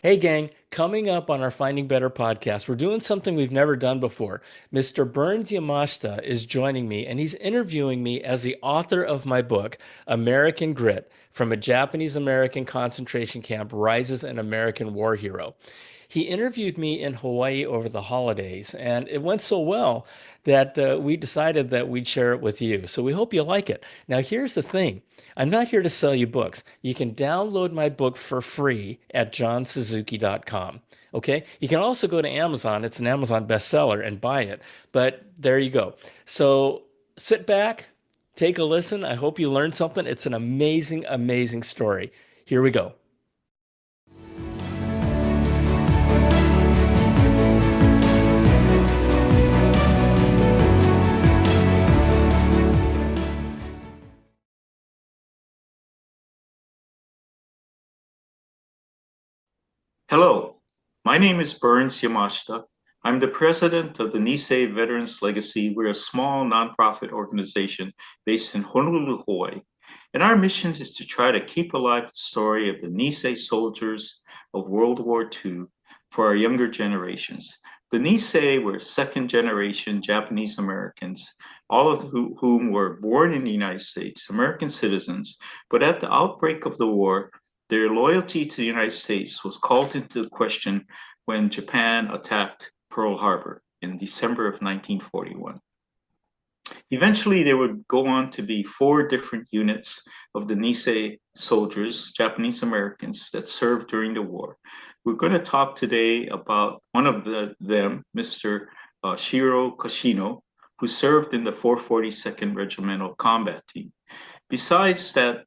Hey, gang, coming up on our Finding Better podcast, we're doing something we've never done before. Mr. Byrnes Yamashita is joining me, and he's interviewing me as the author of my book, American Grit: From a Japanese American Concentration Camp Rises an American War Hero. He interviewed me in Hawaii over the holidays, and it went so well that we decided that we'd share it with you. So we hope you like it. Now, here's the thing. I'm not here to sell you books. You can download my book for free at johnsuzuki.com. Okay. You can also go to Amazon. It's an Amazon bestseller and buy it. But there you go. So sit back, take a listen. I hope you learned something. It's an amazing, amazing story. Here we go. Hello, my name is Byrnes Yamashita. I'm the president of the Nisei Veterans Legacy. We're a small nonprofit organization based in Honolulu, Hawaii. And our mission is to try to keep alive the story of the Nisei soldiers of World War II for our younger generations. The Nisei were second generation Japanese Americans, all of whom were born in the United States, American citizens, but at the outbreak of the war, their loyalty to the United States was called into question when Japan attacked Pearl Harbor in December of 1941. Eventually, there would go on to be four different units of the Nisei soldiers, Japanese Americans, that served during the war. We're going to talk today about one of them, Mr. Shiro Kashino, who served in the 442nd Regimental Combat Team. Besides that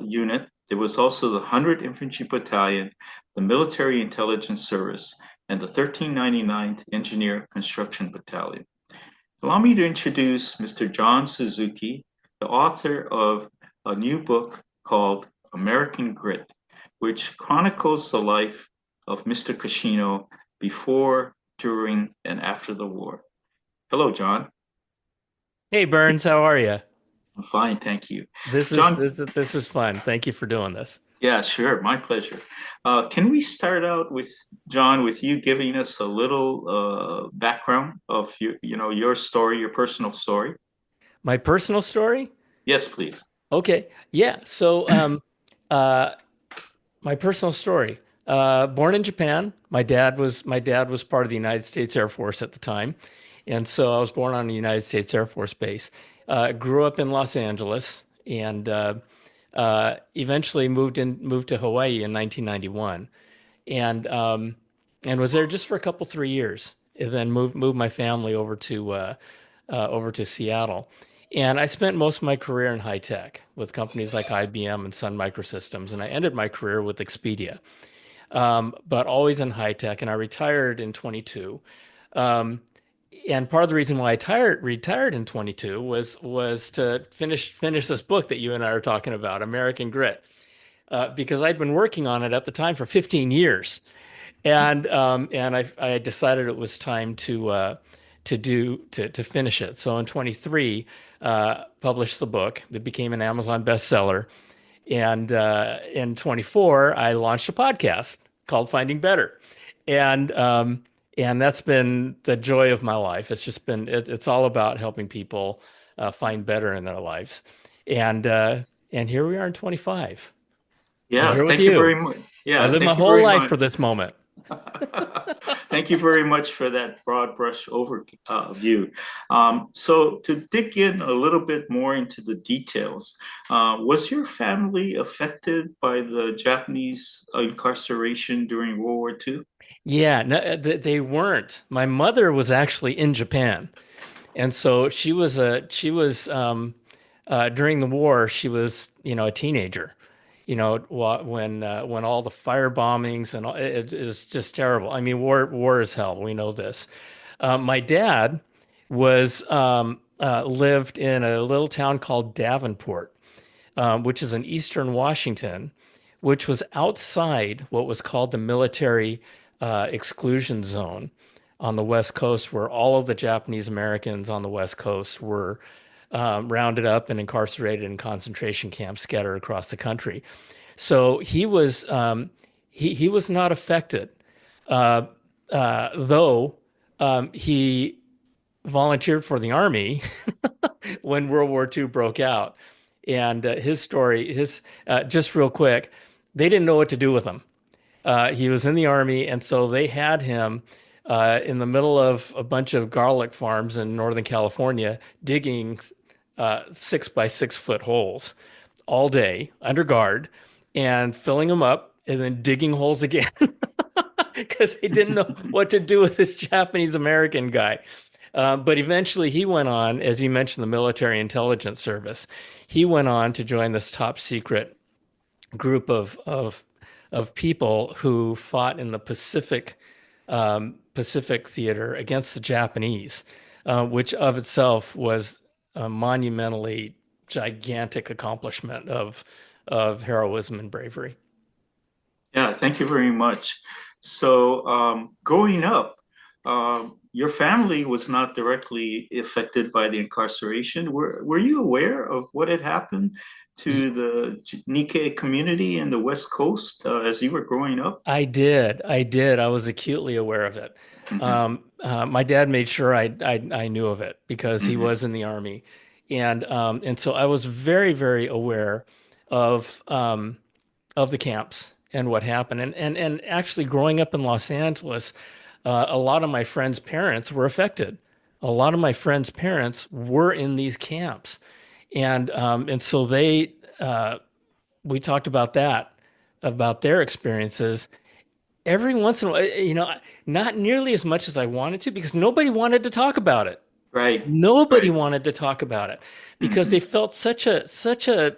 unit, there was also the 100th Infantry Battalion, the Military Intelligence Service, and the 1399th Engineer Construction Battalion. Allow me to introduce Mr. John Suzuki, the author of a new book called American Grit, which chronicles the life of Mr. Kashino before, during, and after the war. Hello, John. Hey, Burns, how are you? I'm fine, thank you. This is John, this is this is fun. Thank you for doing this. yeah, sure. My pleasure. Can we start out with John, with you giving us a little background of your story, your personal story? My personal story? Yes, please. Okay. Yeah. Uh, my personal story. Born in Japan. My dad was part of the United States Air Force at the time, and so I was born on a United States Air Force base. Grew up in Los Angeles, and eventually moved to Hawaii in 1991, and and was there just for a couple 3 years, and then moved my family over to Seattle. And I spent most of my career in high tech with companies like IBM and Sun Microsystems, and I ended my career with Expedia, but always in high tech. And I retired in 22. Um, and part of the reason why retired in 22 was to finish this book that you and I are talking about, American Grit, because I'd been working on it at the time for 15 years, and I decided it was time to finish it. So in 23, published the book. It became an Amazon bestseller, and in 24, I launched a podcast called Finding Better, and and that's been the joy of my life. It's all about helping people find better in their lives, and uh, and here we are in 25. I'm Yeah, here with thank you you. very much. I Yeah, lived my thank you whole very life much. for this moment. Thank you very much for that broad brush overview. So, to dig in a little bit more into the details, was your family affected by the Japanese incarceration during World War II? Yeah, no, they weren't. My mother was actually in Japan, and so she was during the war. She was a teenager, when all the fire bombings and it was just terrible. I mean, war is hell. We know this. My dad was lived in a little town called Davenport, which is in eastern Washington, which was outside what was called the military exclusion zone on the West Coast, where all of the Japanese Americans on the West Coast were rounded up and incarcerated in concentration camps scattered across the country. So he was not affected, uh, though he volunteered for the army when World War II broke out. And his story, his just real quick, they didn't know what to do with him. He was in the army, and so they had him in the middle of a bunch of garlic farms in Northern California, digging 6 by 6 foot holes all day under guard and filling them up and then digging holes again because they didn't know what to do with this Japanese American guy. But eventually he went on, as you mentioned, the military intelligence service. He went on to join this top secret group of people who fought in the Pacific theater against the Japanese, which of itself was a monumentally gigantic accomplishment of heroism and bravery. Yeah, thank you very much. So, growing up, your family was not directly affected by the incarceration. Were you aware of what had happened to the Nikkei community in the West Coast as you were growing up? I did. I did. I was acutely aware of it. Hmm. My dad made sure I knew of it because he Hmm. was in the army, and so I was very very aware of of the camps and what happened. And actually, growing up in Los Angeles, a lot of my friends' parents were affected. A lot of my friends' parents were in these camps, and so we talked about that, about their experiences. Every once in a while, not nearly as much as I wanted to, because nobody wanted to talk about it. Right, Nobody right. wanted to talk about it because Hmm. they felt such a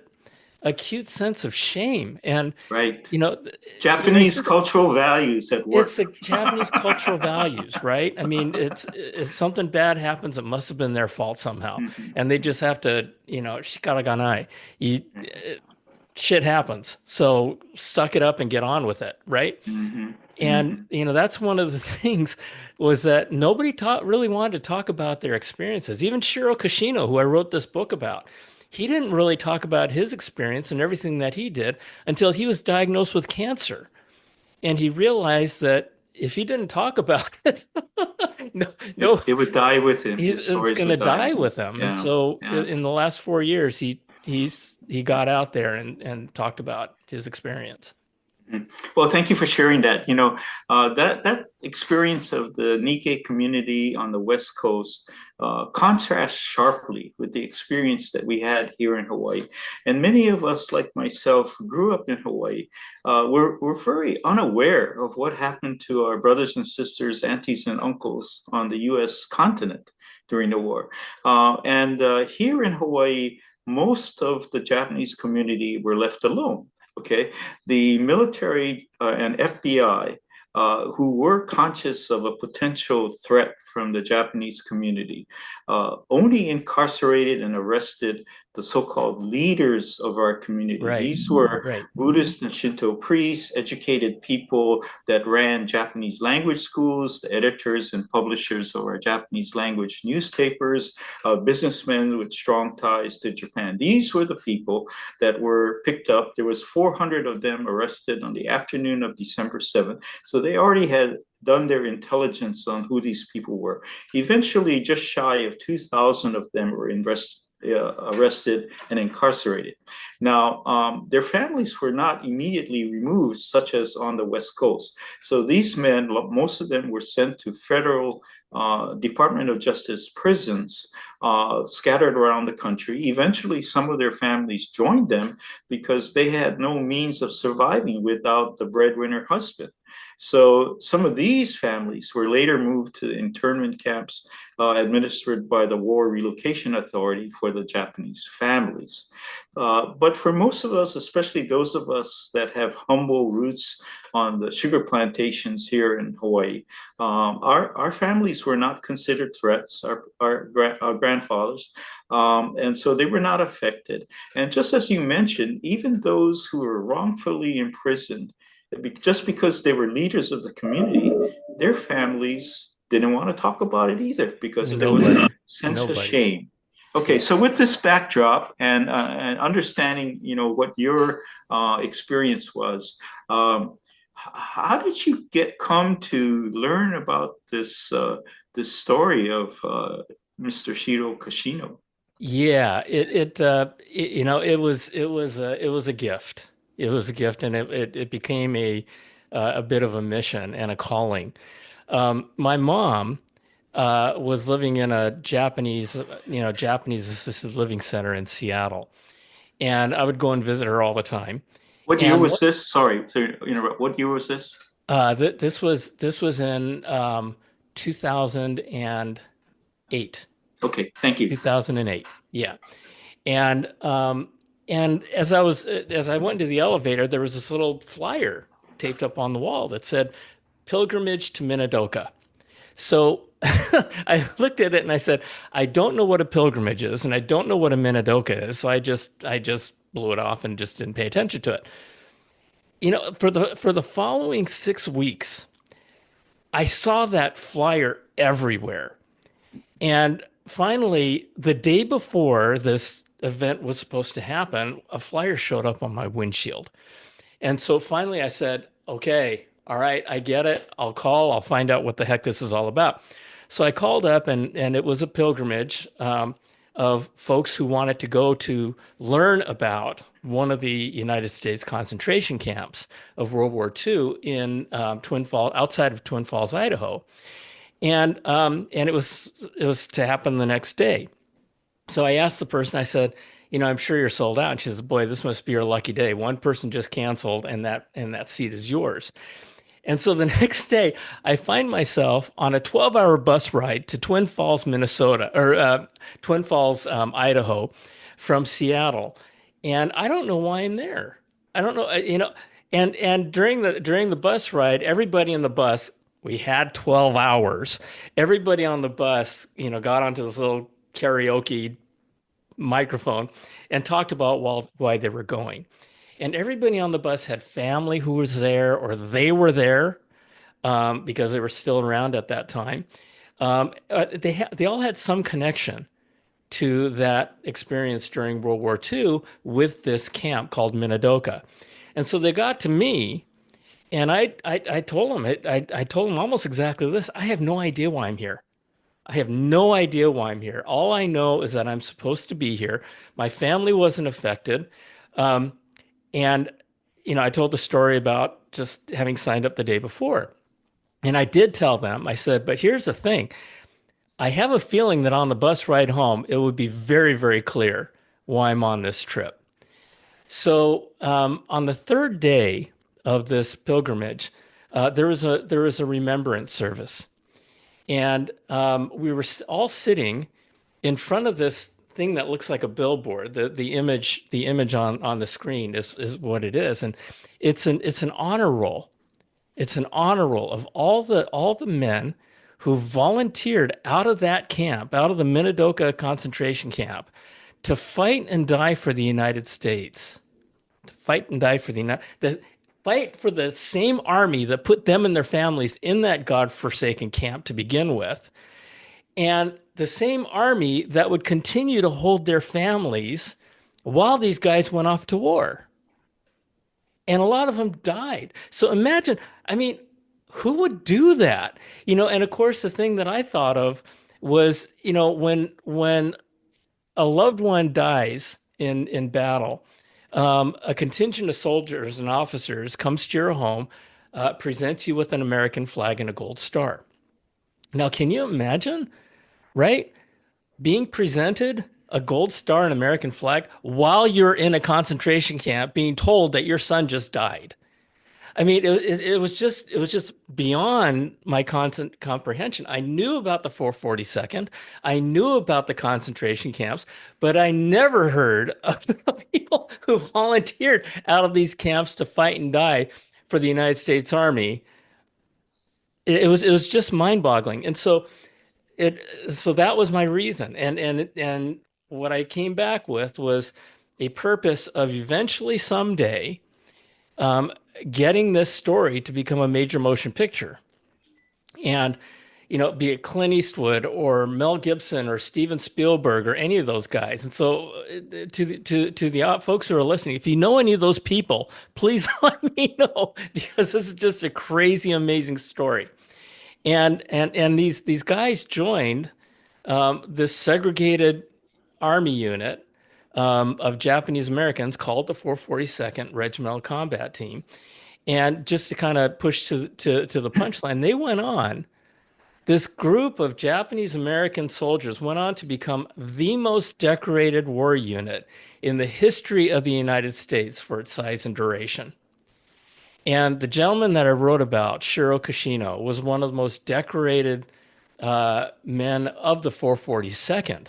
acute sense of shame. And Right. you know, I Japanese say that cultural values at it's work. the Japanese cultural values, right? I mean, it's something bad happens, it must have been their fault somehow, Hmm. and they just have to, shikaraganai. You, shit happens, so suck it up and get on with it, right? Hmm. And Hmm. that's one of the things was that nobody really wanted to talk about their experiences. Even Shiro Kashino, who I wrote this book about, he didn't really talk about his experience and everything that he did until he was diagnosed with cancer. And he realized that if he didn't talk about it, no, no, It would die with him. His it's stories going to would die. die with him. And Yeah, so yeah. in the last 4 years, he got out there and talked about his experience. Mhm. Well, thank you for sharing that. That experience of the Nikkei community on the West Coast contrasts sharply with the experience that we had here in Hawaii. And many of us, like myself, grew up in Hawaii. We're very unaware of what happened to our brothers and sisters, aunties and uncles on the U.S. continent during the war. And here in Hawaii, most of the Japanese community were left alone. Okay, the military and FBI, who were conscious of a potential threat from the Japanese community, only incarcerated and arrested the so-called leaders of our community. Right, These were right. Buddhist and Shinto priests, educated people that ran Japanese language schools, the editors and publishers of our Japanese language newspapers, businessmen with strong ties to Japan. These were the people that were picked up. There was 400 of them arrested on the afternoon of December 7th. So they already had done their intelligence on who these people were. Eventually, just shy of 2,000 of them were arrested and incarcerated. Now, their families were not immediately removed, such as on the West Coast. So these men, most of them were sent to federal Department of Justice prisons scattered around the country. Eventually, some of their families joined them because they had no means of surviving without the breadwinner husband. So some of these families were later moved to internment camps administered by the War Relocation Authority for the Japanese families. But for most of us, especially those of us that have humble roots on the sugar plantations here in Hawaii, our families were not considered threats, our grandfathers, and so they were not affected. And just as you mentioned, even those who were wrongfully imprisoned, just because they were leaders of the community, their families didn't want to talk about it either because there was a Nobody, sense of nobody. shame. Okay, Yeah. so with this backdrop and understanding, what your experience was, um, how did you get come to learn about this story of Mr. Shiro Kashino? Yeah, you know, it was a gift. It was a gift, and it became a bit of a mission and a calling. My mom was living in a Japanese assisted living center in Seattle, and I would go and visit her all the time. What year And was this? Sorry to interrupt. What year was this? this was in 2008. Okay, thank you. 2008. Yeah. And as I went into the elevator, there was this little flyer taped up on the wall that said pilgrimage to Minidoka. So I looked at it and I said, I don't know what a pilgrimage is, and I don't know what a Minidoka is. So I just blew it off and just didn't pay attention to it. You know, for the following 6 weeks, I saw that flyer everywhere. And finally, the day before this event was supposed to happen, a flyer showed up on my windshield. And so finally I said, okay, all right, I get it. I'll call, I'll find out what the heck this is all about. So I called up, and it was a pilgrimage of folks who wanted to go to learn about one of the United States concentration camps of World War II in Twin Falls, outside of Twin Falls, Idaho. And it was to happen the next day. So I asked the person, I said, I'm sure you're sold out. And she says, boy, this must be your lucky day. One person just canceled, and that seat is yours. And so the next day, I find myself on a 12-hour bus ride to Twin Falls, Minnesota, or Twin Falls, Idaho, from Seattle. And I don't know why I'm there. I don't know, and during the bus ride, everybody in the bus, we had 12 hours. Everybody on the bus, got onto this little karaoke microphone and talked about why they were going. And everybody on the bus had family who was there, or they were there because they were still around at that time. They all had some connection to that experience during World War II with this camp called Minidoka. And so they got to me, and I told them I told them almost exactly this. I have no idea why I'm here. I have no idea why I'm here. All I know is that I'm supposed to be here. My family wasn't affected. Um, and, I told the story about just having signed up the day before. And I did tell them, I said, but here's the thing. I have a feeling that on the bus ride home, it would be very, very clear why I'm on this trip. So on the third day of this pilgrimage, there was a remembrance service. And we were all sitting in front of this thing that looks like a billboard. The image on the screen is what it is, and it's an honor roll. It's an honor roll of all the men who volunteered out of that camp, out of the Minidoka concentration camp, to fight and die for the United States, to fight and die for the fight for the same army that put them and their families in that godforsaken camp to begin with, and the same army that would continue to hold their families while these guys went off to war. And a lot of them died. So imagine, I mean, who would do that? And of course, the thing that I thought of was, when a loved one dies in battle, a contingent of soldiers and officers comes to your home, presents you with an American flag and a gold star. Now, can you imagine, right? Being presented a gold star and American flag while you're in a concentration camp, being told that your son just died. I mean, it was just beyond my constant comprehension. I knew about the 442nd, I knew about the concentration camps, but I never heard of the people who volunteered out of these camps to fight and die for the United States Army. It was just mind-boggling, and it so that was my reason, and what I came back with was a purpose of eventually someday um, getting this story to become a major motion picture. And, be it Clint Eastwood or Mel Gibson or Steven Spielberg or any of those guys. And so, to the folks who are listening, if you know any of those people, please let me know because this is just a crazy, amazing story. And these guys joined this segregated army unit of Japanese Americans called the 442nd Regimental Combat Team. And just to kind of push to the punchline, they went on. This group of Japanese American soldiers went on to become the most decorated war unit in the history of the United States for its size and duration. And the gentleman that I wrote about, Shiro Kashino, was one of the most decorated men of the 442nd.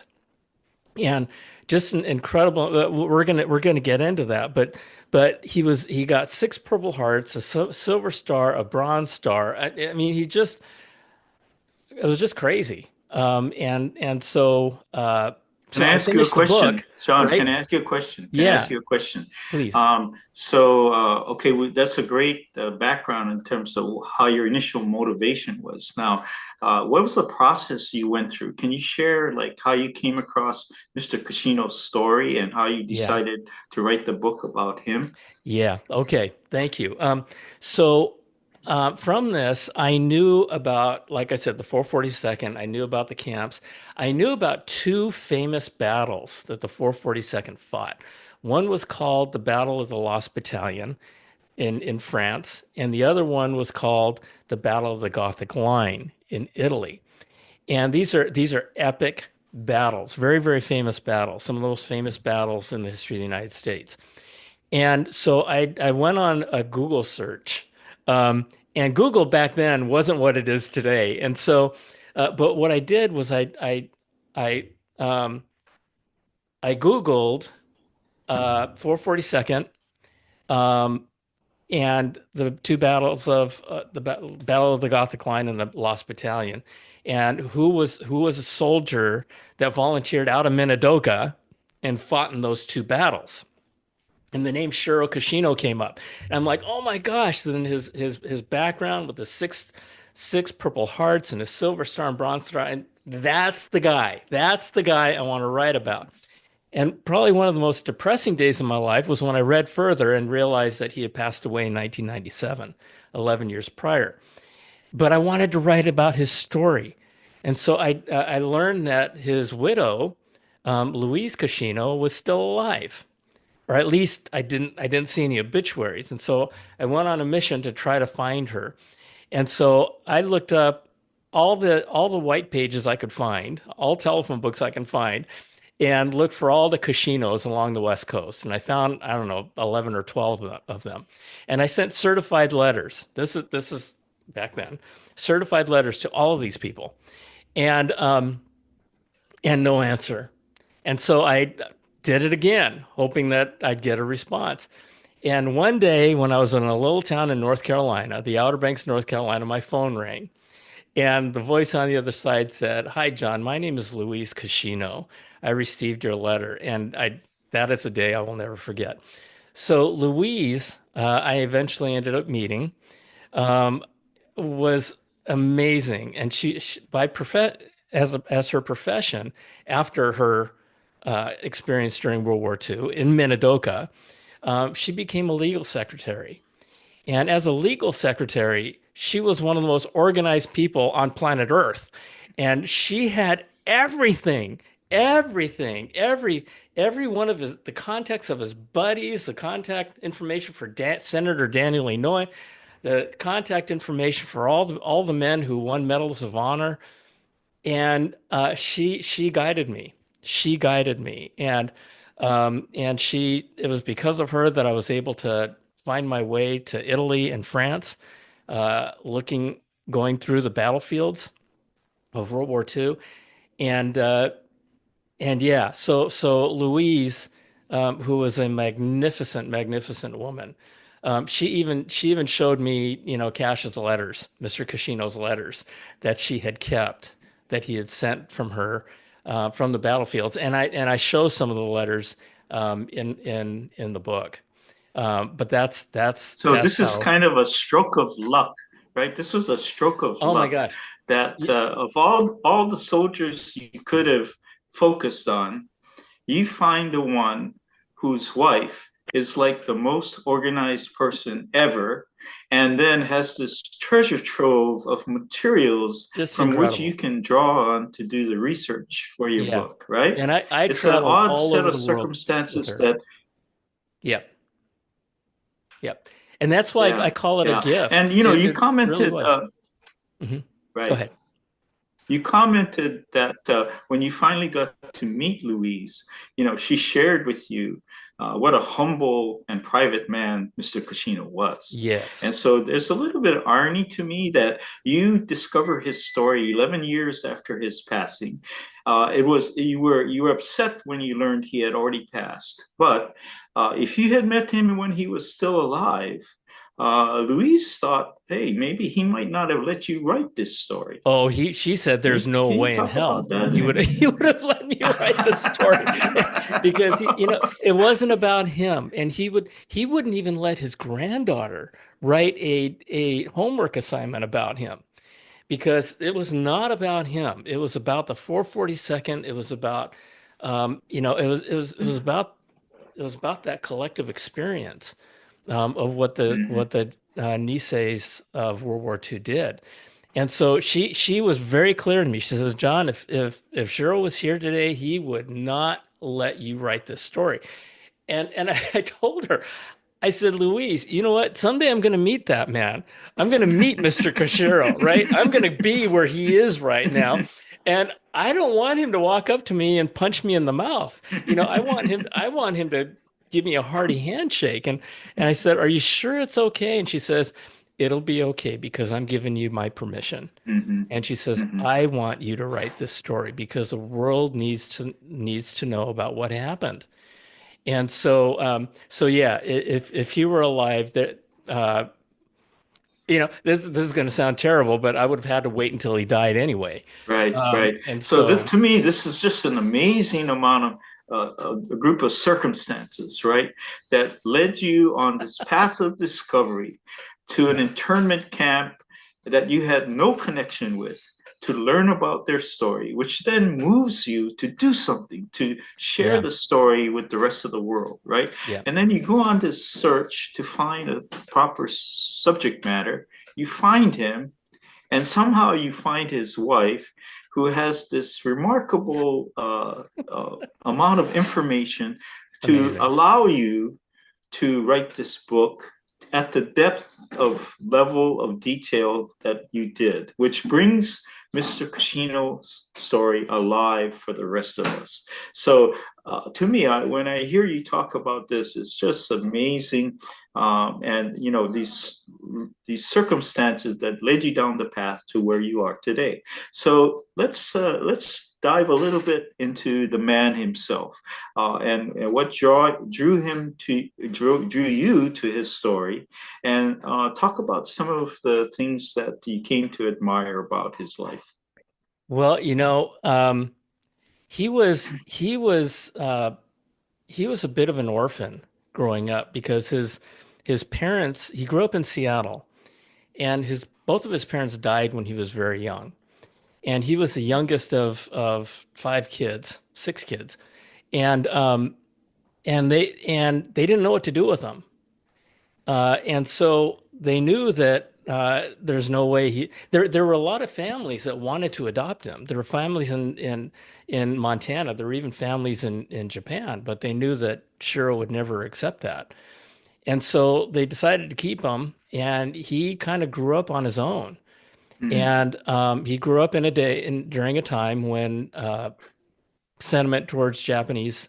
And just an incredible. We're gonna get into that, but he got six Purple Hearts, a Silver Star, a Bronze Star. I mean, it was just crazy. Can So I I ask you a finished the book, question? John, can right? I ask you a question? Can I ask Yeah, you a question? please. Okay, well, that's a great background in terms of how your initial motivation was. Now, what was the process you went through? Can you share like how you came across Mr. Kashino's story and how you Yeah. decided to write the book about him? Yeah. Okay. Thank you. From this, I knew about, like I said, the 442nd. I knew about the camps. I knew about two famous battles that the 442nd fought. One was called the Battle of the Lost Battalion in France, and the other one was called the Battle of the Gothic Line in Italy. And these are epic battles, very, very famous battles, some of the most famous battles in the history of the United States. And so I went on a Google search, and Google back then wasn't what it is today. And so, but what I did was I um, I Googled 442nd um, and the two battles of Battle of the Gothic Line and the Lost Battalion, and who was a soldier that volunteered out of Minidoka and fought in those two battles. And the name Shiro Kashino came up. And I'm like, oh my gosh. Then his background with the six Purple Hearts and a Silver Star and Bronze Star. And that's the guy. That's the guy I want to write about. And probably one of the most depressing days of my life was when I read further and realized that he had passed away in 1997, 11 years prior. But I wanted to write about his story. And so I learned that his widow, Louise Kashino, was still alive, or at least I didn't see any obituaries. And so I went on a mission to try to find her. And so I looked up all the white pages I could find, all telephone books I can find, and looked for all the Kashinos along the West Coast. And I found, I don't know, 11 or 12 of them. And I sent certified letters. This is back then, certified letters to all of these people. And no answer. And so I did it again, hoping that I'd get a response. And one day, when I was in a little town in North Carolina, the Outer Banks of North Carolina, my phone rang. And the voice on the other side said, "Hi, John. My name is Luis Kashino. I received your letter." And that is a day I will never forget. So Louise, I eventually ended up meeting, um, was amazing. And she by as her profession, after her experience during World War II in Minidoka, she became a legal secretary. And as a legal secretary, she was one of the most organized people on planet Earth. And she had every one of the contacts of his buddies, the contact information for Senator Daniel Inouye, the contact information for all the men who won medals of honor. And she guided me. She guided me, and it was because of her that I was able to find my way to Italy and France, looking going through the battlefields of World War II, and yeah, so Louise, who was a magnificent, magnificent woman, she even showed me, Cash's letters, Mr. Kashino's letters that she had kept, that he had sent from her, from the battlefields, and I show some of the letters in the book. But that's that's So that's this is how. kind of a stroke of luck right? This was a stroke of Oh my luck gosh. that Y- of all the soldiers you could have focused on, you find the one whose wife is like the most organized person ever, and then has this treasure trove of materials Just from which you incredible. can draw on to do the research for your Yeah. book, right? And I It's an traveled odd all set over of the world with circumstances her. that, Yep. Yep. And that's why I yeah, call it a yeah. gift. And you know, you It really commented, was. Hmm. Go right. ahead. You commented that when you finally got to meet Louise, you know, she shared with you what a humble and private man Mr. Kashino was. And Yes. so there's a little bit of irony to me that you discover his story 11 years after his passing. It was you were upset when you learned he had already passed, but if you had met him when he was still alive, Louise thought, hey, maybe he might not have let you write this story. Oh, she said there's no Can you way in talk about hell that? he would have let me write the story because it wasn't about him, and he wouldn't even let his granddaughter write a homework assignment about him because it was not about him. It was about the 442nd. It was about it was about that collective experience of Mm-hmm. what the Niseis of World War II did. And so she was very clear to me. She says, John, if Shiro was here today, he would not let you write this story. And I told her, I said, Louise, you know what? Someday I'm going to meet that man. I'm going to meet Mr. Koshiro, right? I'm going to be where he is right now. And I don't want him to walk up to me and punch me in the mouth. I want him to give me a hearty handshake. And I said, are you sure it's okay? And she says, it'll be okay because I'm giving you my permission. Mm-hmm. And she says, Mm-hmm. I want you to write this story because the world needs to know about what happened. And so yeah, if he were alive, that this is going to sound terrible, but I would have had to wait until he died anyway. Right, right. And So so to me, this is just an amazing amount of a group of circumstances, right, that led you on this path of discovery to an yeah, internment camp that you had no connection with, to learn about their story, which then moves you to do something, to share yeah, the story with the rest of the world, right? yeah, And then you go on this search to find a proper subject matter. You find him, and somehow you find his wife, who has this remarkable amount of information to amazing, allow you to write this book at the depth of level of detail that you did, which brings Mr. Kashino's story alive for the rest of us. So, to me, when I hear you talk about this, it's just amazing, and you know these circumstances that led you down the path to where you are today. So let's dive a little bit into the man himself, and what drew you to his story, and talk about some of the things that you came to admire about his life. well, he was a bit of an orphan growing up because his parents, he grew up in Seattle, and his both of his parents died when he was very young. And he was the youngest of five kids, six kids. And they didn't know what to do with him. And so they knew that there's no way there were a lot of families that wanted to adopt him. There were families in Montana. There were even families in Japan, but they knew that Shiro would never accept that. And so they decided to keep him, and he kind of grew up on his own. Mm-hmm. And he grew up during a time when sentiment towards Japanese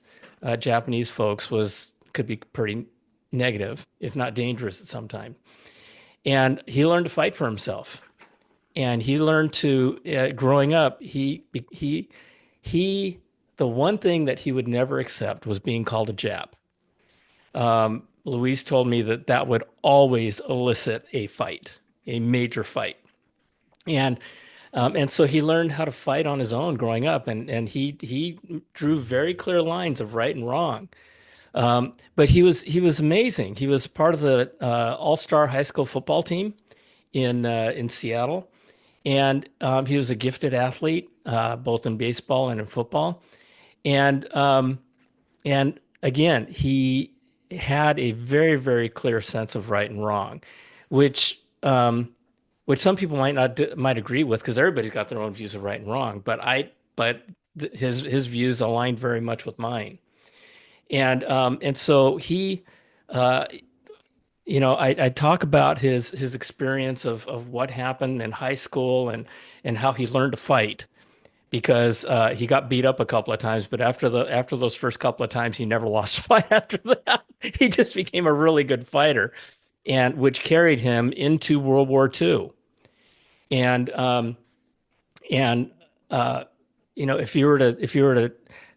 folks was could be pretty negative, if not dangerous at some time. And he learned to fight for himself. And he learned to growing up. He the one thing that he would never accept was being called a Jap. Louise told me that that would always elicit a fight, a major fight. And so he learned how to fight on his own growing up, and he drew very clear lines of right and wrong. But he was amazing. He was part of the all-star high school football team, in Seattle, and he was a gifted athlete, both in baseball and in football. And and again, he had a very, very clear sense of right and wrong, which which some people might agree with because everybody's got their own views of right and wrong. But his views aligned very much with mine. And so he, uh, I talk about his experience of what happened in high school and how he learned to fight because he got beat up a couple of times, but after those first couple of times, he never lost a fight after that. He just became a really good fighter, and which carried him into World War II. And and uh, if you were to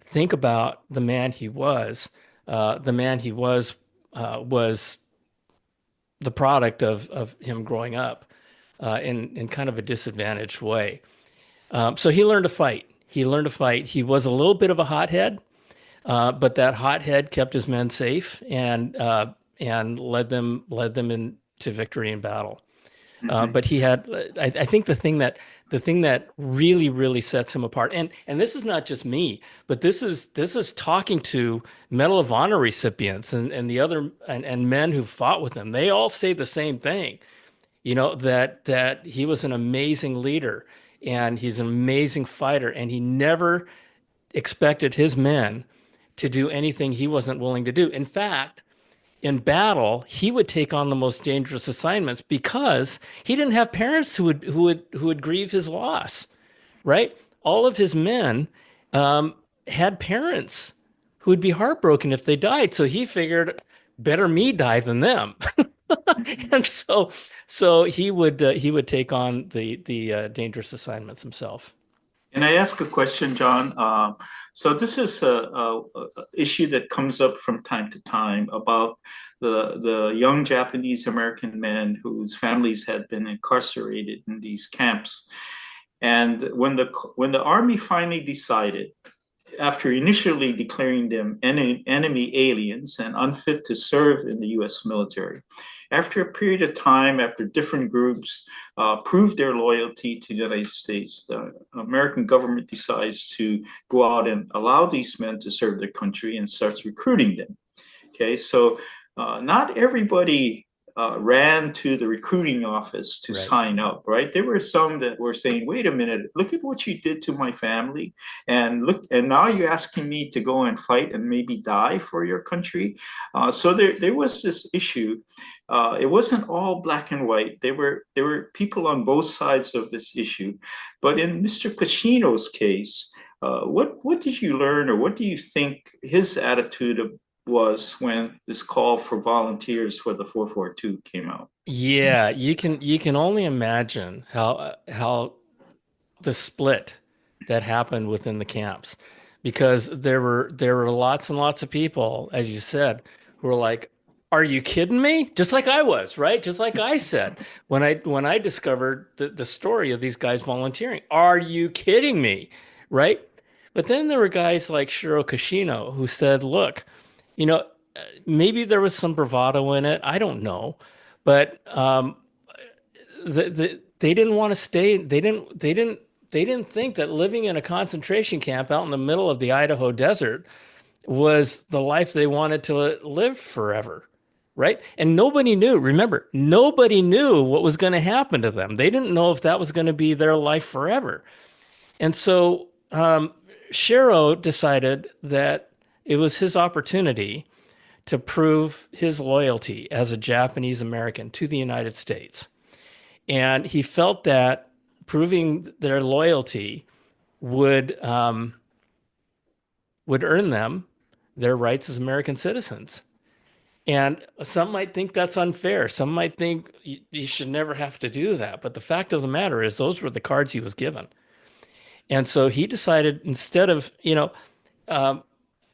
think about the man he was the product of him growing up in kind of a disadvantaged way. So he learned to fight. He learned to fight. He was a little bit of a hothead, but that hothead kept his men safe and led them into victory in battle. Hmm. But he had, I think the thing that really, really sets him apart, and this is not just me, but this is talking to Medal of Honor recipients and the other and men who fought with him. They all say the same thing, that he was an amazing leader and he's an amazing fighter, and he never expected his men to do anything he wasn't willing to do. In fact, in battle, he would take on the most dangerous assignments because he didn't have parents who would grieve his loss, right? All of his men um, had parents who would be heartbroken if they died. So he figured, better me die than them. And so he would take on the dangerous assignments himself. Can I ask a question, John? So this is a issue that comes up from time to time about the young Japanese American men whose families had been incarcerated in these camps. And when the army finally decided, after initially declaring them enemy aliens and unfit to serve in the US military, after a period of time, after different groups proved their loyalty to the United States, the American government decides to go out and allow these men to serve their country and starts recruiting them. Okay, so not everybody ran to the recruiting office to Right. sign up, right? There were some that were saying, "Wait a minute, look at what you did to my family, and look, and now you're asking me to go and fight and maybe die for your country." So there was this issue. It wasn't all black and white. There were people on both sides of this issue, but in Mr. Kashino's case, what did you learn, or what do you think his attitude was when this call for volunteers for the 442 came out? Yeah, you can only imagine how the split that happened within the camps, because there were lots and lots of people, as you said, who were like, "Are you kidding me?" Just like I was, right? Just like I said when I discovered the story of these guys volunteering. "Are you kidding me?" Right? But then there were guys like Shiro Kashino who said, "Look, you know, maybe there was some bravado in it. I don't know, but they didn't want to stay. They didn't think that living in a concentration camp out in the middle of the Idaho desert was the life they wanted to live forever, right? And nobody knew. Remember, nobody knew what was going to happen to them. They didn't know if that was going to be their life forever. And so Shiro decided that it was his opportunity to prove his loyalty as a Japanese American to the United States. And he felt that proving their loyalty would would earn them their rights as American citizens. And some might think that's unfair. Some might think you should never have to do that. But the fact of the matter is, those were the cards he was given. And so he decided, instead of, um,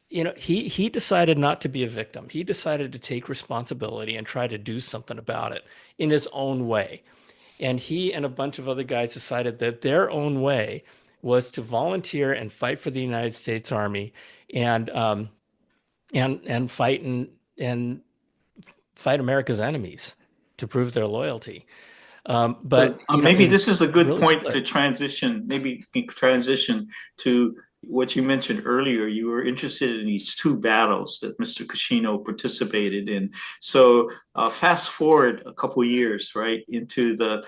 he decided not to be a victim. He decided to take responsibility and try to do something about it in his own way. And he and a bunch of other guys decided that their own way was to volunteer and fight for the United States Army and and and fight America's enemies to prove their loyalty. But it Maybe was this is a good really point split. to transition, maybe transition to what you mentioned earlier. You were interested in these two battles that Mr. Kashino participated in. So fast forward a couple years, right, into the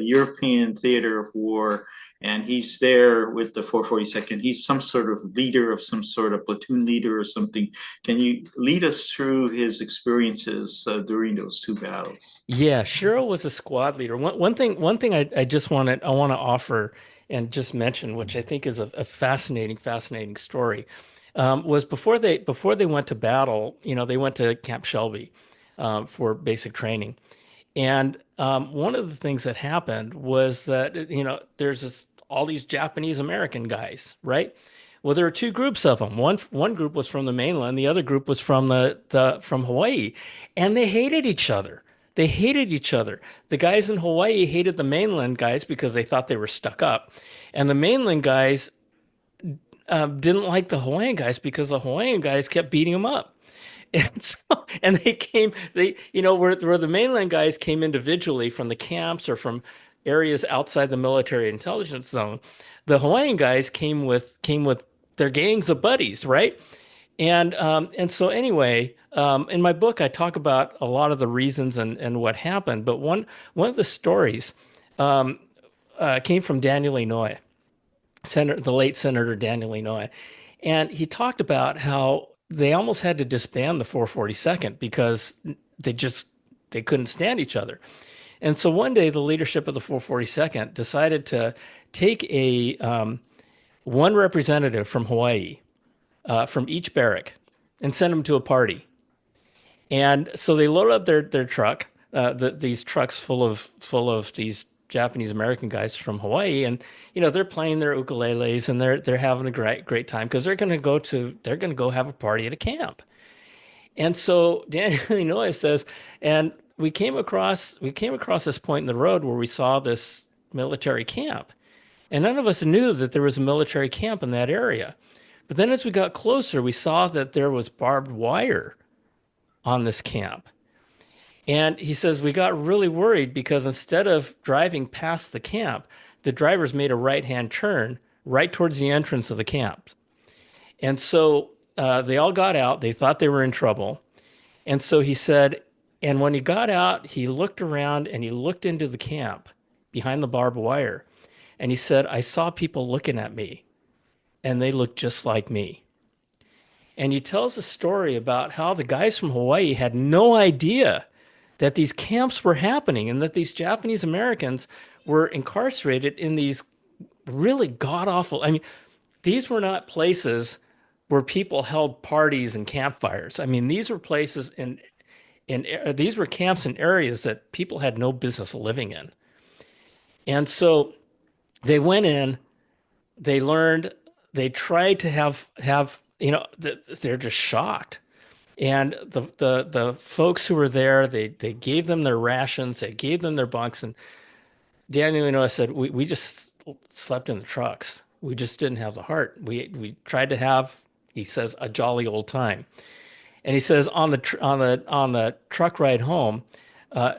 European theater of war, and he's there with the 442nd. He's some sort of leader of some sort of platoon leader or something. Can you lead us through his experiences during those two battles? Yeah, Shiro was a squad leader. One thing I just I want to offer and just mention, which I think is a fascinating story, was before they went to battle. They went to Camp Shelby for basic training, and one of the things that happened was that there's all these Japanese American guys, right? Well, there were two groups of them. One group was from the mainland, the other group was from from Hawaii, and they hated each other. They hated each other. The guys in Hawaii hated the mainland guys because they thought they were stuck up, and the mainland guys didn't like the Hawaiian guys because the Hawaiian guys kept beating them up. And where the mainland guys came individually from the camps or from areas outside the military intelligence zone, the Hawaiian guys came with their gangs of buddies, right? And so anyway, in my book, I talk about a lot of the reasons and what happened. But one of the stories came from Daniel Inouye, the late Senator Daniel Inouye, and he talked about how they almost had to disband the 442nd because they just they couldn't stand each other. And so one day, the leadership of the 442nd decided to take a one representative from Hawaii, from each barrack, and send them to a party. And so they load up their truck, these trucks full of these Japanese American guys from Hawaii, and they're playing their ukuleles and they're having a great time because they're gonna go have a party at a camp. And so Daniel Inouye says, and we came across this point in the road where we saw this military camp, and none of us knew that there was a military camp in that area. But then as we got closer, we saw that there was barbed wire on this camp. And he says we got really worried because instead of driving past the camp, the drivers made a right-hand turn right towards the entrance of the camp. And so they all got out. They thought they were in trouble. And so he said, and when he got out, he looked around and he looked into the camp behind the barbed wire. And he said, I saw people looking at me and they looked just like me. And he tells a story about how the guys from Hawaii had no idea that these camps were happening and that these Japanese Americans were incarcerated in these really god awful. I mean, these were not places where people held parties and campfires. I mean, these were places in these were camps in areas that people had no business living in. And so they went in, they learned, they tried to have they're just shocked. And the folks who were there, they gave them their rations, they gave them their bunks, and Daniel Inouye said, we just slept in the trucks. We just didn't have the heart. We tried to have, he says, a jolly old time. And he says on the truck ride home,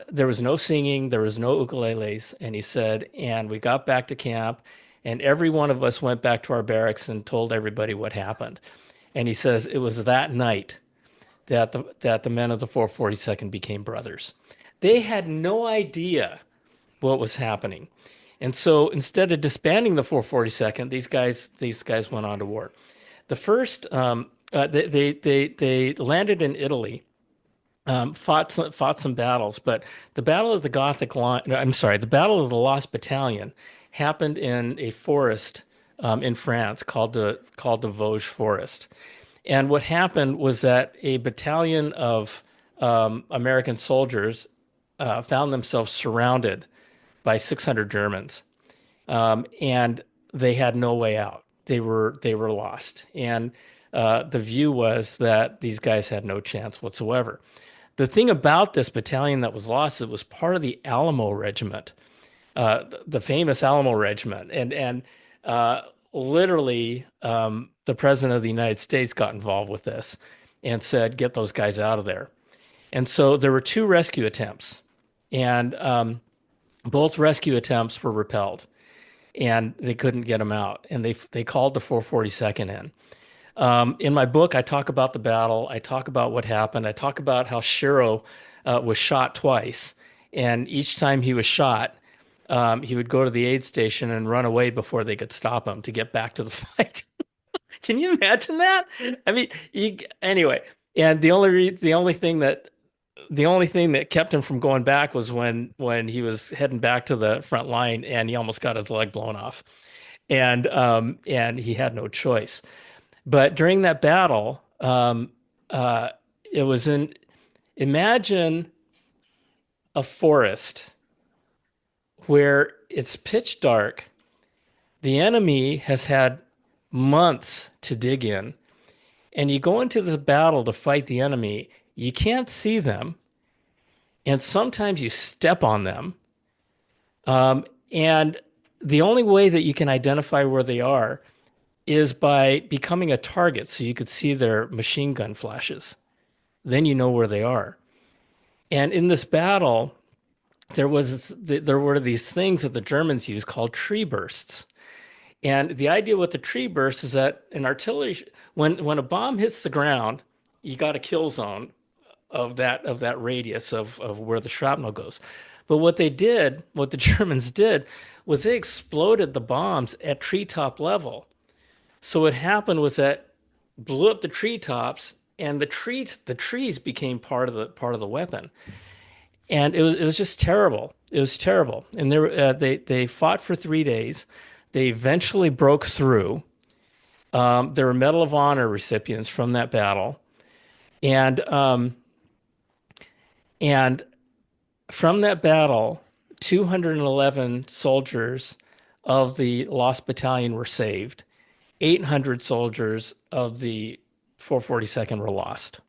there was no singing, there was no ukuleles, and he said, and we got back to camp, and every one of us went back to our barracks and told everybody what happened. And he says it was that night that the men of the 442nd became brothers. They had no idea what was happening. And so instead of disbanding the 442nd, these guys went on to war. The first they landed in Italy, fought some battles, but the Battle of the Gothic Line, no, I'm sorry, the Battle of the Lost Battalion happened in a forest in France called the Vosges Forest. And what happened was that a battalion of American soldiers found themselves surrounded by 600 Germans, and they had no way out. They were lost, and the view was that these guys had no chance whatsoever. The thing about this battalion that was lost, it was part of the Alamo Regiment, the famous Alamo Regiment, and literally the president of the United States got involved with this and said, "Get those guys out of there." And so there were two rescue attempts, and Both rescue attempts were repelled, and they couldn't get him out. And they called the 442nd in. In my book, I talk about the battle. I talk about what happened. I talk about how Shiro was shot twice, and each time he was shot, he would go to the aid station and run away before they could stop him to get back to the fight. Can you imagine that? I mean, anyway, and the only thing that kept him from going back was when he was heading back to the front line and he almost got his leg blown off, and he had no choice. But during that battle, uh, it was in imagine a forest where it's pitch dark. The enemy has had months to dig in, and you go into this battle to fight the enemy. You can't see them, and sometimes you step on them. And the only way that you can identify where they are is by becoming a target so you could see their machine gun flashes. Then you know where they are. And in this battle, there were these things that the Germans used called tree bursts. And the idea with the tree burst is that an artillery, when a bomb hits the ground, you got a kill zone of that radius of where the shrapnel goes. But what the Germans did, was they exploded the bombs at treetop level. So what happened was that blew up the treetops, and the trees became part of the weapon, and it was just terrible. It was terrible, and they fought for 3 days. They eventually broke through. There were Medal of Honor recipients from that battle, and and from that battle, 211 soldiers of the Lost Battalion were saved. 800 soldiers of the 442nd were lost.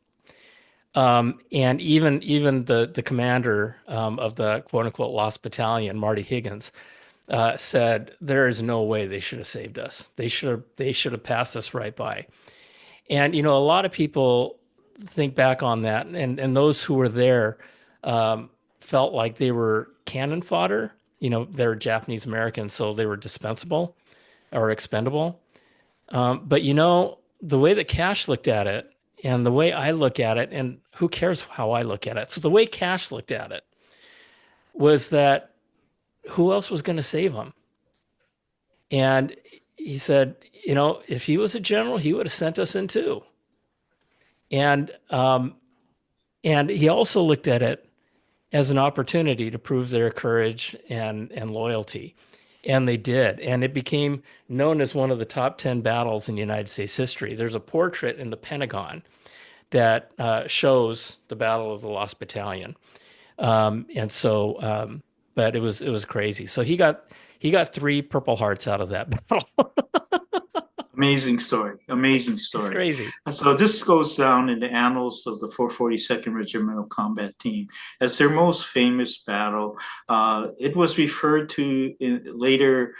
And even the commander of the quote unquote Lost Battalion, Marty Higgins, said there is no way they should have saved us. They should have passed us right by. And you know, a lot of people think back on that, and those who were there felt like they were cannon fodder. You know, they were Japanese Americans, so they were dispensable or expendable. But you know, the way that Cash looked at it and the way I look at it, and who cares how I look at it? So the way Cash looked at it was that who else was going to save him? And he said, you know, if he was a general, he would have sent us in too. And and he also looked at it as an opportunity to prove their courage and loyalty. And they did. And it became known as one of the top 10 battles in United States history. There's a portrait in the Pentagon that shows the Battle of the Lost Battalion. And so, but it was crazy. So he got 3 Purple Hearts out of that battle. Amazing story. Amazing story. Crazy. And so this goes down in the annals of the 442nd Regimental Combat Team as their most famous battle. It was referred to later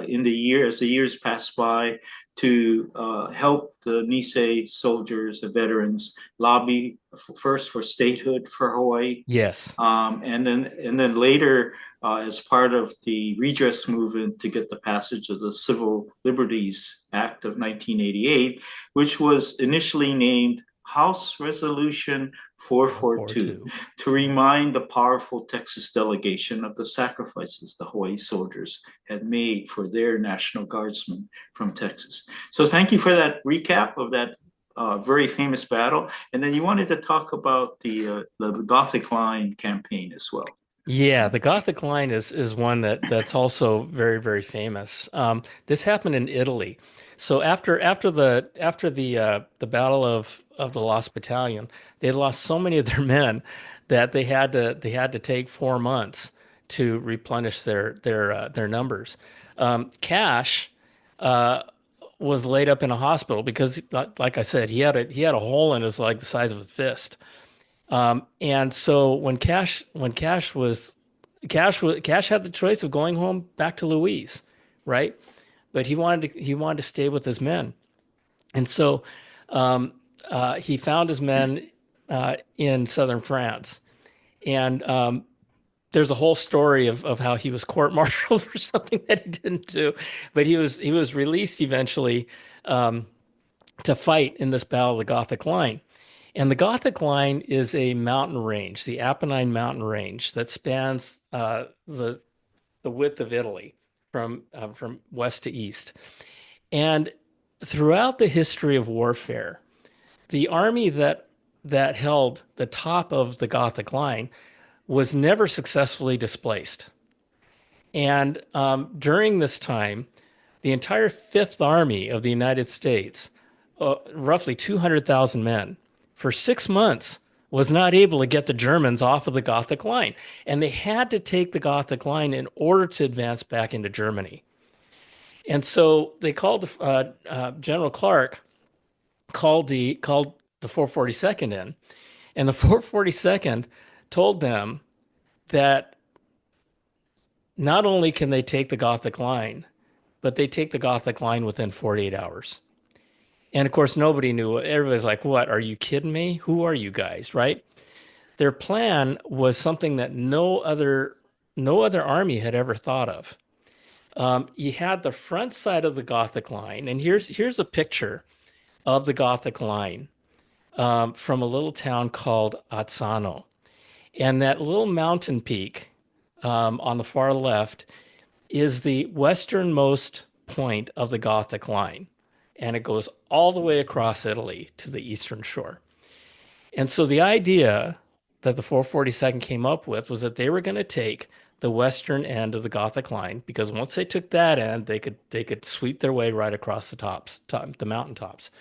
in the year, as the years passed by, to help the Nisei soldiers, the veterans, lobby first for statehood for Hawaii, Yes. and then later, as part of the redress movement to get the passage of the Civil Liberties Act of 1988, which was initially named House Resolution 442, to remind the powerful Texas delegation of the sacrifices the Hawaii soldiers had made for their National Guardsmen from Texas. So thank you for that recap of that very famous battle. And then you wanted to talk about the Gothic Line campaign as well. Yeah, the Gothic Line is one that's also very famous. This happened in Italy. So after the Battle of the Lost Battalion, they lost so many of their men that they had to take 4 months to replenish their numbers. Cash was laid up in a hospital because, like I said, he had a hole in his leg the size of a fist. And so Cash had the choice of going home back to Louise, right? But he wanted to stay with his men, and so he found his men in southern France, and there's a whole story of how he was court-martialed for something that he didn't do, but he was released eventually um, to fight in this battle of the Gothic Line. And the Gothic Line is a mountain range, the Apennine mountain range that spans the width of Italy from west to east. And throughout the history of warfare, the army that held the top of the Gothic Line was never successfully displaced. And during this time, the entire Fifth Army of the United States, roughly 200,000 men, for 6 months was not able to get the Germans off of the Gothic Line. And they had to take the Gothic Line in order to advance back into Germany. And so they called General Clark called the 442nd in, and the 442nd told them that not only can they take the Gothic Line, but they take the Gothic Line within 48 hours. And of course, nobody knew. Everybody's like, "What? Are you kidding me? Who are you guys?" Right? Their plan was something that no other army had ever thought of. You had the front side of the Gothic Line, and here's a picture of the Gothic Line from a little town called Azzano. And that little mountain peak on the far left is the westernmost point of the Gothic Line. And it goes all the way across Italy to the eastern shore. And so the idea that the 442nd came up with was that they were going to take the western end of the Gothic Line, because once they took that end, they could sweep their way right across the mountaintops.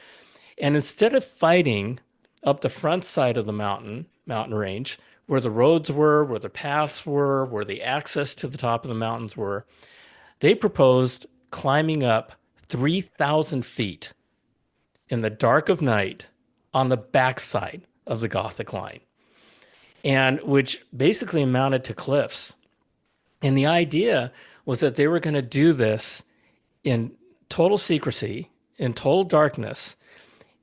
And instead of fighting up the front side of the mountain range, where the roads were, where the paths were, where the access to the top of the mountains were, they proposed climbing up 3,000 feet in the dark of night on the backside of the Gothic Line, and which basically amounted to cliffs. And the idea was that they were going to do this in total secrecy, in total darkness.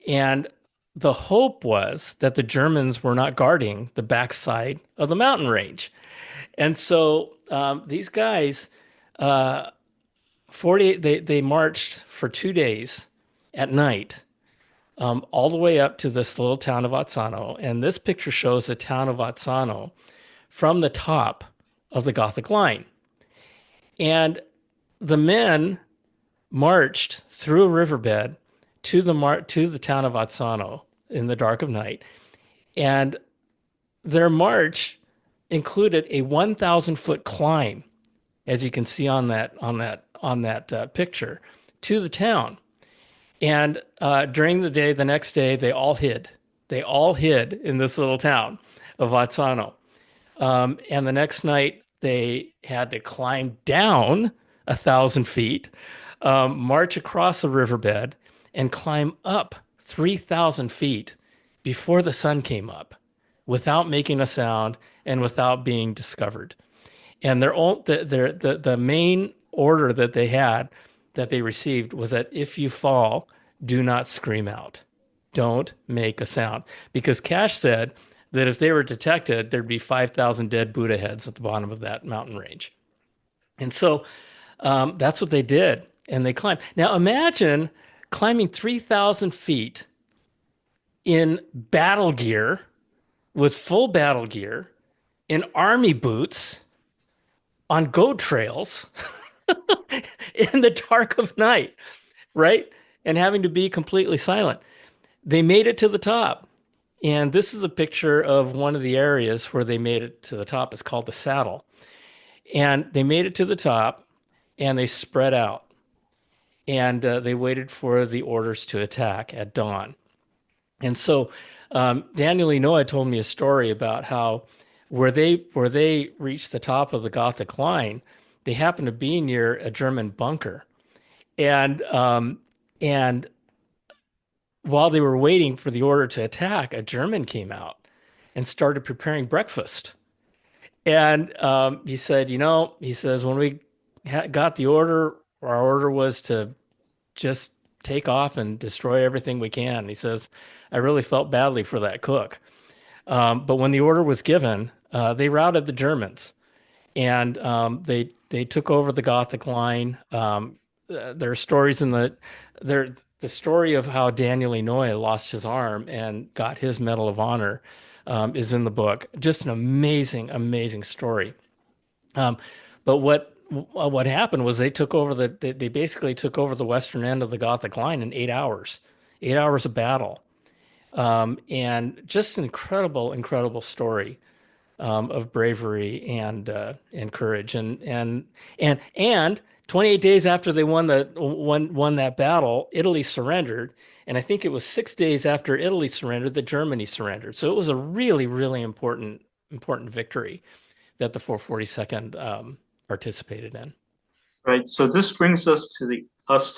And the hope was that the Germans were not guarding the backside of the mountain range. And so these guys, 48, they marched for 2 days at night, all the way up to this little town of Azzano. And this picture shows the town of Azzano from the top of the Gothic Line. And the men marched through a riverbed to the town of Azzano in the dark of night. And their march included a 1,000-foot climb, as you can see on that picture, to the town. And during the day, the next day, they all hid. They all hid in this little town of Azzano. And the next night, they had to climb down 1,000 feet, march across a riverbed, and climb up 3,000 feet before the sun came up, without making a sound and without being discovered. And the main order that they received was that if you fall, do not scream out. Don't make a sound. Because Cash said that if they were detected, there'd be 5,000 dead Buddha heads at the bottom of that mountain range. And so that's what they did. And they climbed. Now imagine climbing 3,000 feet in battle gear, with full battle gear, in army boots, on goat trails, in the dark of night, right? And having to be completely silent. They made it to the top. And this is a picture of one of the areas where they made it to the top. It's called the Saddle. And they made it to the top, and they spread out. And they waited for the orders to attack at dawn. And so Daniel Lenoy told me a story about how where they reached the top of the Gothic Line, they happened to be near a German bunker. And while they were waiting for the order to attack, a German came out and started preparing breakfast. And he said, he says, when we got the order, our order was to just take off and destroy everything we can. He says, I really felt badly for that cook. But when the order was given, they routed the Germans. and they took over the Gothic Line. There are stories in the story of how Daniel Inouye lost his arm and got his Medal of Honor is in the book. Just an amazing, amazing story. Um, but what happened was they basically took over the western end of the Gothic Line in 8 hours, 8 hours of battle, and just an incredible, incredible story of bravery and courage and 28 days after they won that battle, Italy surrendered, and I think it was 6 days after Italy surrendered that Germany surrendered. So it was a really, really important victory that the 442nd participated in. Right. So this brings us to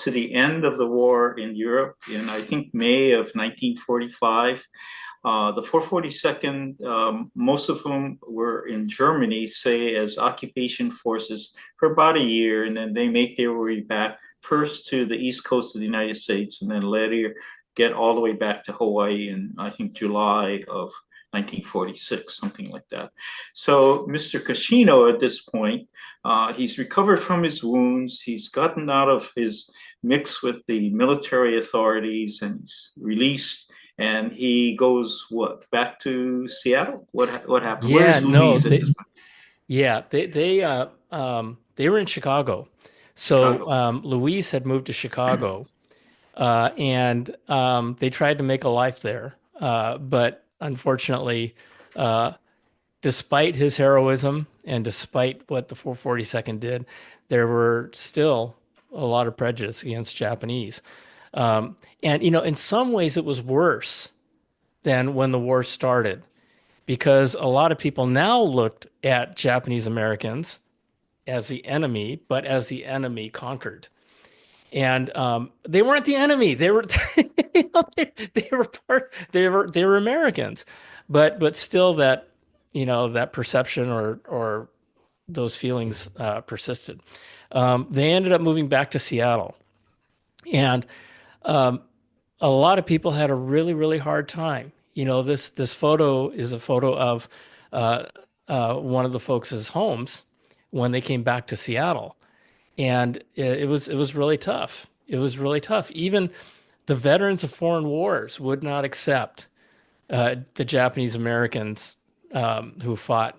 the end of the war in Europe in I think May of 1945. The 442nd, most of them were in Germany, say as occupation forces for about a year, and then they make their way back first to the east coast of the United States, and then later get all the way back to Hawaii in I think July of 1946, something like that. So Mr. Kashino at this point, he's recovered from his wounds. He's gotten out of his mix with the military authorities and he's released. And he goes what back to Seattle? What happened? Where Yeah, is no, Louise at this point? they were in Chicago. So Chicago. Louise had moved to Chicago, and they tried to make a life there. But unfortunately, uh, despite his heroism and despite what the 442nd did, there were still a lot of prejudice against Japanese. And in some ways, it was worse than when the war started because a lot of people now looked at Japanese Americans as the enemy, but as the enemy conquered. And they weren't the enemy. They were, they were they were Americans, but still that perception or those feelings persisted. They ended up moving back to Seattle, and um, a lot of people had a really, really hard time. This photo is a photo of uh, one of the folks' homes when they came back to Seattle, and it was really tough. It was really tough. Even the veterans of foreign wars would not accept the Japanese Americans who fought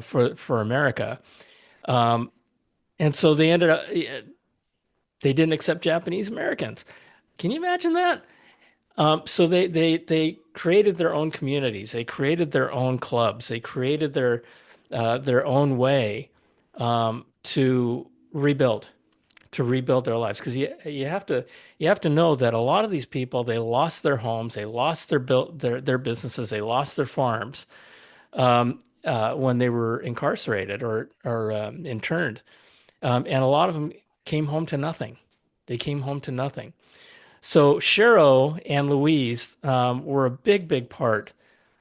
for America, um, and so they didn't accept Japanese Americans. Can you imagine that? So they created their own communities. They created their own clubs. They created their own way to rebuild their lives. Because you have to know that a lot of these people they lost their homes, they lost their businesses, they lost their farms when they were incarcerated or interned, and a lot of them came home to nothing. They came home to nothing. So Shiro and Louise were a big, big part.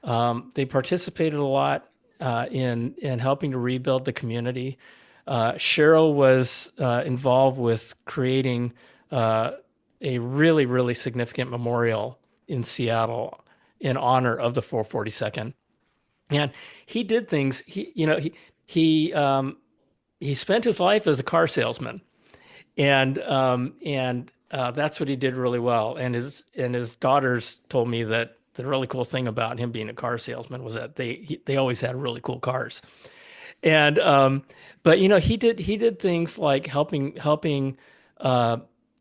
They participated a lot in helping to rebuild the community. Shiro was involved with creating a really, really significant memorial in Seattle in honor of the 442nd. And he did things. He spent his life as a car salesman and that's what he did really well. And his daughters told me that the really cool thing about him being a car salesman was that they always had really cool cars. And but he did things like helping uh,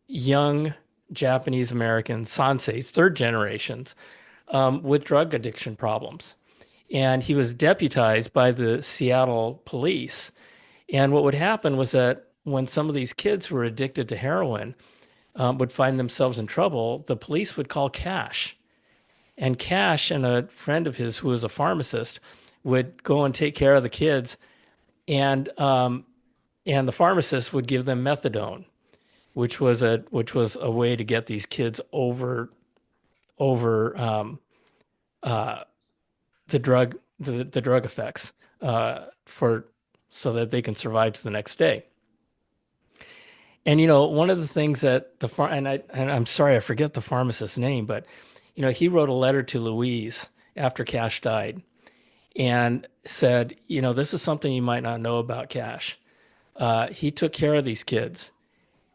young Japanese American sanseis, third generations, with drug addiction problems. And he was deputized by the Seattle police. And what would happen was that when some of these kids who were addicted to heroin would find themselves in trouble, the police would call Cash. And Cash and a friend of his who was a pharmacist would go and take care of the kids, and the pharmacist would give them methadone, which was a way to get these kids over uh, the drug effects for so that they can survive to the next day. And one of the things that I'm sorry I forget the pharmacist's name, but he wrote a letter to Louise after Cash died, and said, this is something you might not know about Cash. He took care of these kids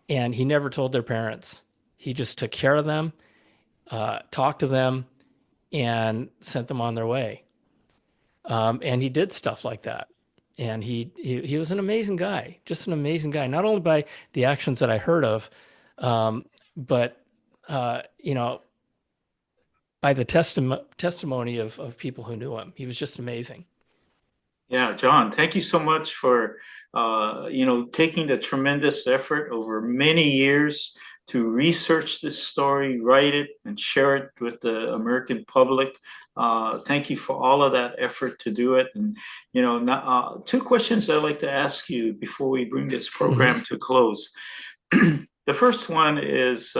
and he never told their parents. He just took care of them, talked to them, and sent them on their way. And he did stuff like that. And he was an amazing guy, just an amazing guy, not only by the actions that I heard of, um, but by the testimony of people who knew him. He was just amazing. Yeah, John, thank you so much for taking the tremendous effort over many years to research this story, write it, and share it with the American public. Thank you for all of that effort to do it. And two questions I'd like to ask you before we bring this Hmm. program to close. The first one is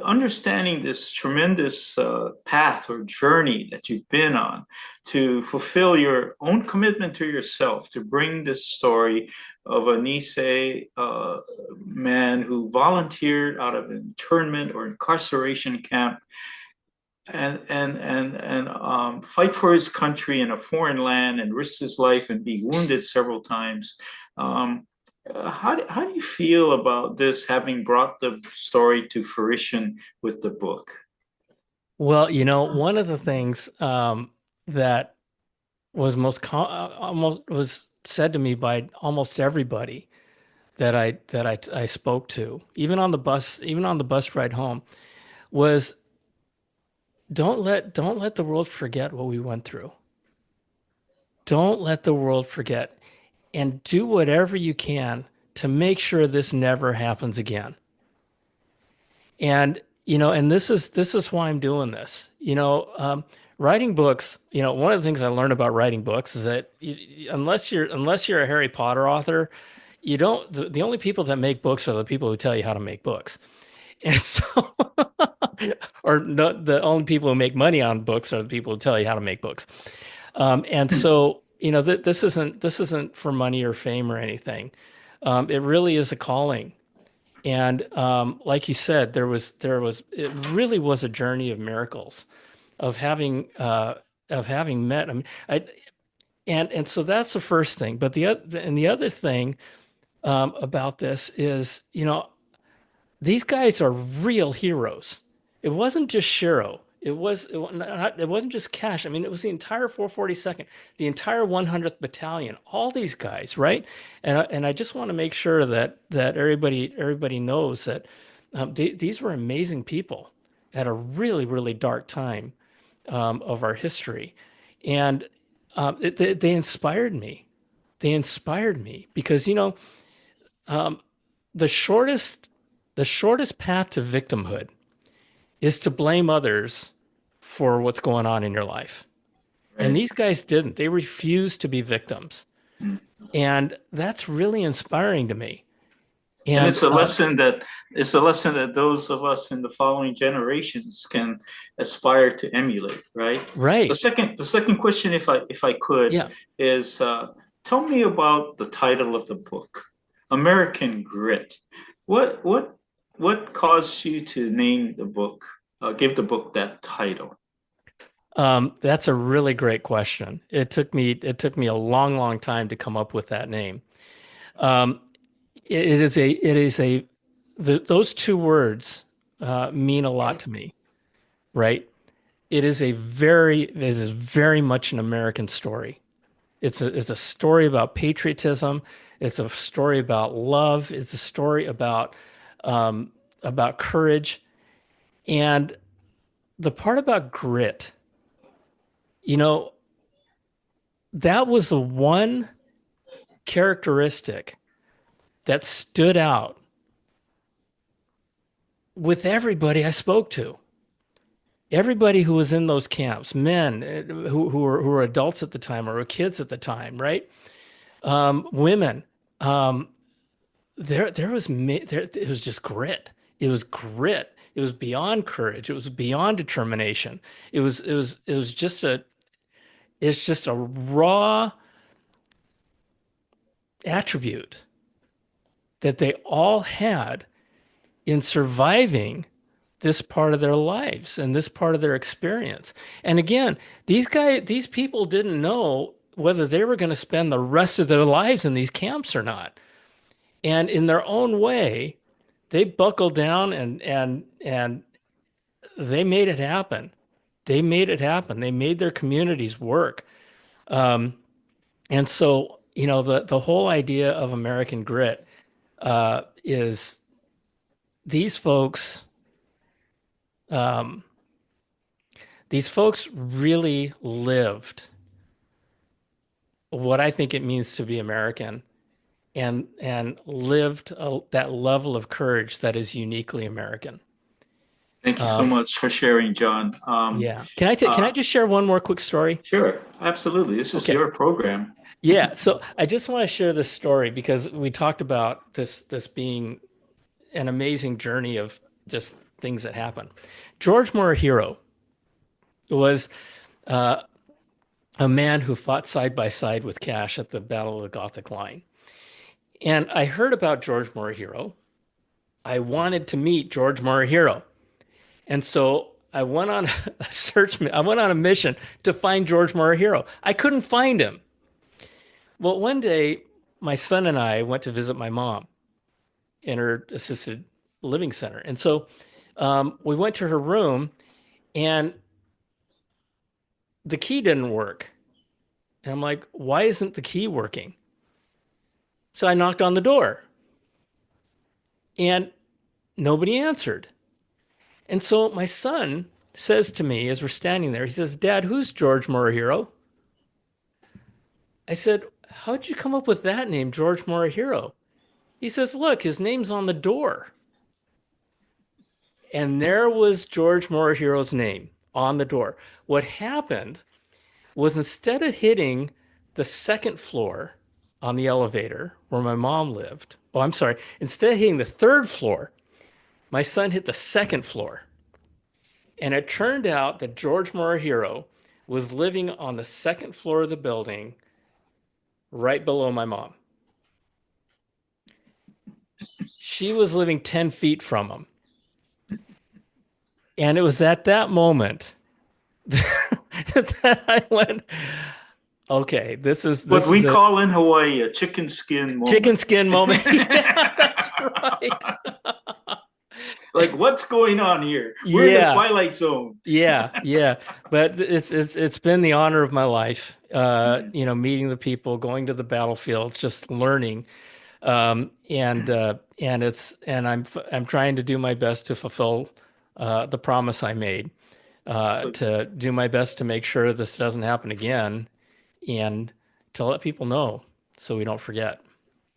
understanding this tremendous path or journey that you've been on to fulfill your own commitment to yourself, to bring this story of a Nisei man who volunteered out of internment or incarceration camp and fight for his country in a foreign land and risk his life and be wounded several times. Um, how do you feel about this having brought the story to fruition with the book? Well, one of the things that was almost was said to me by almost everybody that I spoke to, even on the bus ride home, was don't let the world forget what we went through. Don't let the world forget, and do whatever you can to make sure this never happens again. And this is why I'm doing this. Writing books. One of the things I learned about writing books is that unless you're a Harry Potter author, you don't. The only people that make books are the people who tell you how to make books. And so, or no, the only people who make money on books are the people who tell you how to make books. And so, this isn't for money or fame or anything. It really is a calling. And like you said, it really was a journey of miracles, of having met. I mean, and so that's the first thing. But the other thing about this is, these guys are real heroes. It wasn't just Shiro. It wasn't just Cash. I mean, it was the entire 442nd, the entire 100th Battalion, all these guys, right? And I just want to make sure that everybody knows that these were amazing people at a really, really dark time of our history. And they inspired me. They inspired me because, um, the shortest the shortest path to victimhood is to blame others for what's going on in your life. And Right. these guys didn't. They refused to be victims. And that's really inspiring to me. And And it's a lesson that those of us in the following generations can aspire to emulate, right? The right. second the second question, if I could, Yeah. is tell me about the title of the book, American Grit. What what what caused you to name the book, give the book that title? That's a really great question. It took me a long, long time to come up with that name. Um, those two words mean a lot to me, right? It is very much an American story. It's a story about patriotism. It's a story about love. It's a story um, about courage. And the part about grit, you know, that was the one characteristic that stood out with everybody I spoke to. Everybody who was in those camps, men who were adults at the time or were kids at the time, right? Women. Um, it was just grit. It was grit. It was beyond courage. It was beyond determination. It's just a raw attribute that they all had in surviving this part of their lives and this part of their experience. And again, these people didn't know whether they were going to spend the rest of their lives in these camps or not. And in their own way, they buckled down and they made it happen. They made it happen. They made their communities work. Um, and so, the whole idea of American grit is these folks, um, these folks really lived what I think it means to be American and lived that level of courage that is uniquely American. Thank you so Um, much for sharing, John. yeah. Can I just share one more quick story? Sure, absolutely. This is Okay. your program. Yeah. So I just want to share this story because we talked about this being an amazing journey of just things that happen. George Morihiro was uh, a man who fought side by side with Cash at the Battle of the Gothic Line. And I heard about George Morihiro. I wanted to meet George Morihiro. And so I went on a I went on a mission to find George Morihiro. I couldn't find him. Well, one day, my son and I went to visit my mom in her assisted living center. And so we went to her room and the key didn't work. And I'm like, why isn't the key working? So I knocked on the door and nobody answered. And so my son says to me as we're standing there, he says, Dad, who's George Morihiro? I said, how'd you come up with that name, George Morihiro? He says, look, his name's on the door. And there was George Morihiro's name on the door. What happened was instead of hitting the second floor on the elevator where my mom lived, oh, I'm sorry, instead of hitting the third floor, my son hit the second floor. And it turned out that George Morihiro was living on the second floor of the building right below my mom. She was living 10 feet from him. And it was at that moment that I went, okay, this is What this we is a call in Hawaii a chicken skin chicken moment. skin moment. Yeah, that's right. Like, what's going on here? We're in the Yeah, Twilight Zone. yeah. But it's been the honor of my life. Mhm. Meeting the people, going to the battlefields, just learning. I'm trying to do my best to fulfill the promise I made. So To do my best to make sure this doesn't happen again and to let people know so we don't forget.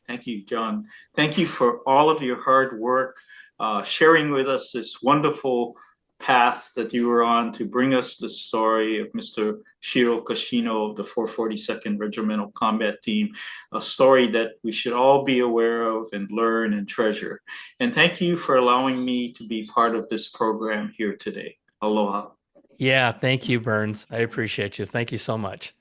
thank you, John. Thank you for all of your hard work, sharing with us this wonderful path that you were on to bring us the story of Mr. Shiro Kashino of the 442nd Regimental Combat Team, a story that we should all be aware of and learn and treasure. And thank you for allowing me to be part of this program here today. Aloha. Yeah, thank you, Burns. I appreciate you. Thank you so much.